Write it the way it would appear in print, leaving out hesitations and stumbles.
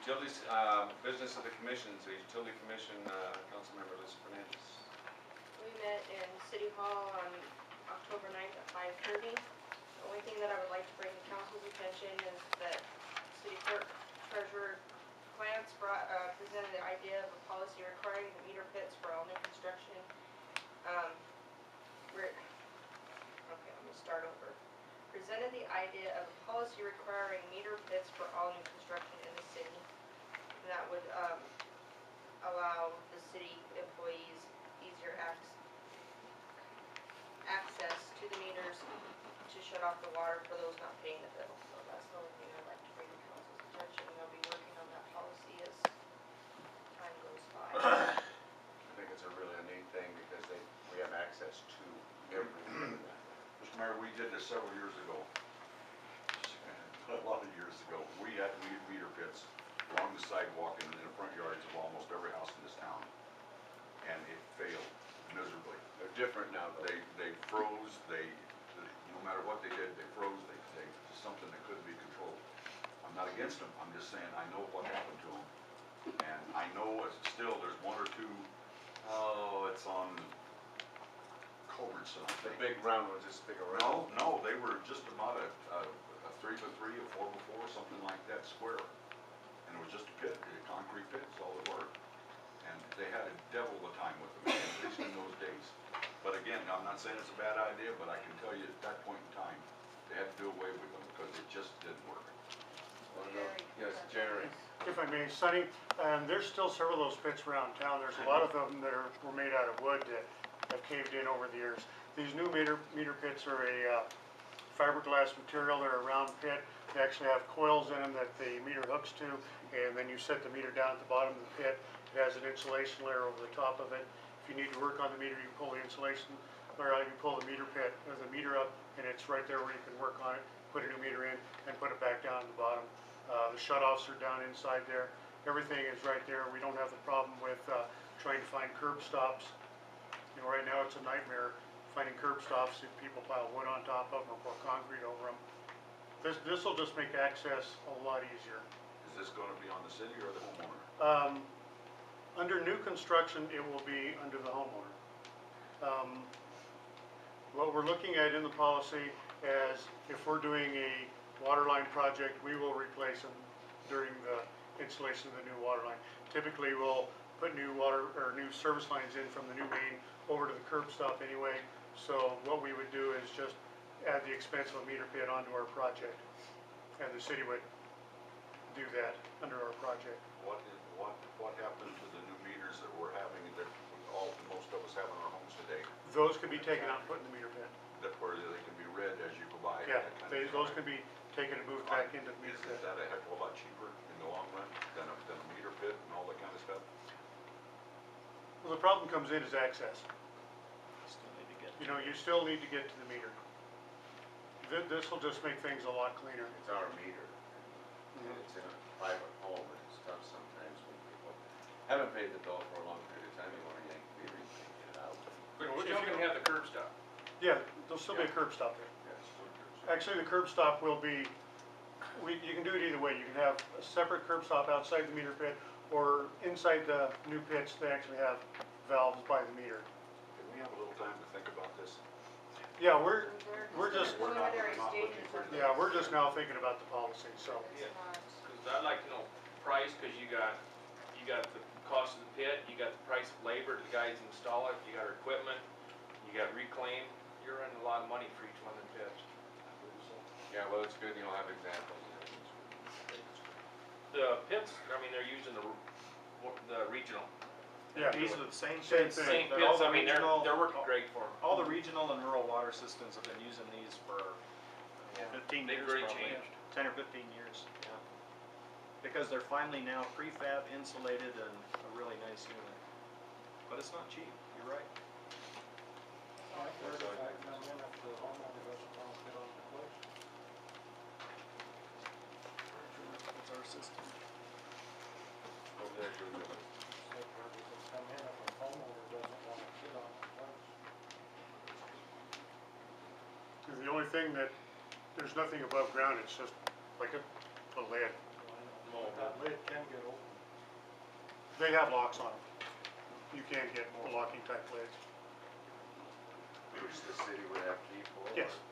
Utilities, business of the commissions, the utility commission, Councilmember Lisa Fernandez. We met in City Hall on October 9th at 5:30. The only thing that I would like to bring to council's attention is that City Clerk Treasurer Clance presented the idea of a policy requiring the meter pits for all new construction. Okay, let me start over. Presented the idea of a policy requiring meter pits for all new construction in the city. And that would allow the city employees easier access to the meters to shut off the water for those not paying the bill. So that's the only thing I'd like to bring to council's attention. They'll be working on that policy as time goes by. I think it's a really neat thing because we have access to everything. Mr. Mayor, we did this several years ago. A lot of years ago. We had meter pits along the sidewalk and in the front yards of almost every house in this town. And it failed miserably. They're different now, though. They froze, no matter what they did, they froze, they something that couldn't be controlled. I'm not against them, I'm just saying I know what happened to them. And I know still there's one or two, it's on Culbertson, I The think. big round ones, this big around. No, they were just about a 3x3, a 4x4, something like that, square. And it was just a pit, a concrete pit, that's all it were. And they had a devil of a time with them, at least in those days. But again, I'm not saying it's a bad idea, but I can tell you at that point in time, they had to do away with them because it just didn't work. Yes, Jerry. If I may, Sonny, there's still several of those pits around town. There's a lot of them that were made out of wood that have caved in over the years. These new meter pits are a fiberglass material. They're a round pit. They actually have coils in them that the meter hooks to, and then you set the meter down at the bottom of the pit. It has an insulation layer over the top of it. If you need to work on the meter, you pull the insulation layer out, you pull the meter pit, there's a meter up, and it's right there where you can work on it, put a new meter in, and put it back down at the bottom. The shutoffs are down inside there. Everything is right there. We don't have the problem with trying to find curb stops. You know, right now it's a nightmare finding curb stops if people pile wood on top of them or pour concrete over them. This will just make access a lot easier. Is this going to be on the city or the homeowner? Under new construction, it will be under the homeowner. What we're looking at in the policy is if we're doing a water line project, we will replace them during the installation of the new water line. Typically, we'll put new water or new service lines in from the new main over to the curb stop anyway. So what we would do is just add the expense of a meter pit onto our project, and the city would do that under our project. What happened to the new meters that we're having, that most of us have in our homes today? Those could be taken out and put in the meter pit. That where they can be read as you go by? Yeah, that kind of those thing. could be taken and moved back into the meter Isn't pit. that a heck of a lot cheaper in the long run than a meter pit and all that kind of stuff? Well, the problem comes in is access. Still need to get. You know, you still need to get to the meter. This will just make things a lot cleaner. It's our meter. And it's in a private home, and it's tough sometimes when people haven't paid the bill for a long period of time, you want to yank the meter, you can't get it out. But we're still gonna have the curb stop. Yeah, there'll still be a curb stop there. Yes. Actually, the curb stop will be, you can do it either way. You can have a separate curb stop outside the meter pit, or inside the new pits, they actually have valves by the meter. Can we have a little time to think about this? Yeah, we're just, We're not- preliminary we're not looking stages for of the- yeah, we're just now thinking about the policy, so. It's not. Cause I'd like to know price, cause you got the cost of the pit, you got the price of labor, the guys install it, you got our equipment, you got reclaim, you're running a lot of money for each one of the pits. Yeah, well, it's good, have examples. The pits, I mean, they're using the regional, Yeah. These are the same Same pits. thing. same but all pits, the I mean, regional- they're working great for them. All the regional and rural water systems have been using these for 15 They've years really probably. changed. 10 or 15 years, yeah. Because they're finally now prefab insulated and a really nice unit. But it's not cheap, you're right. It's our system. Over there, Google. The only thing that, there's nothing above ground, it's just like a lid. Mold. That lid can get They have locks on them. You can get locking type lids. Which the city would have key for? Yes. or-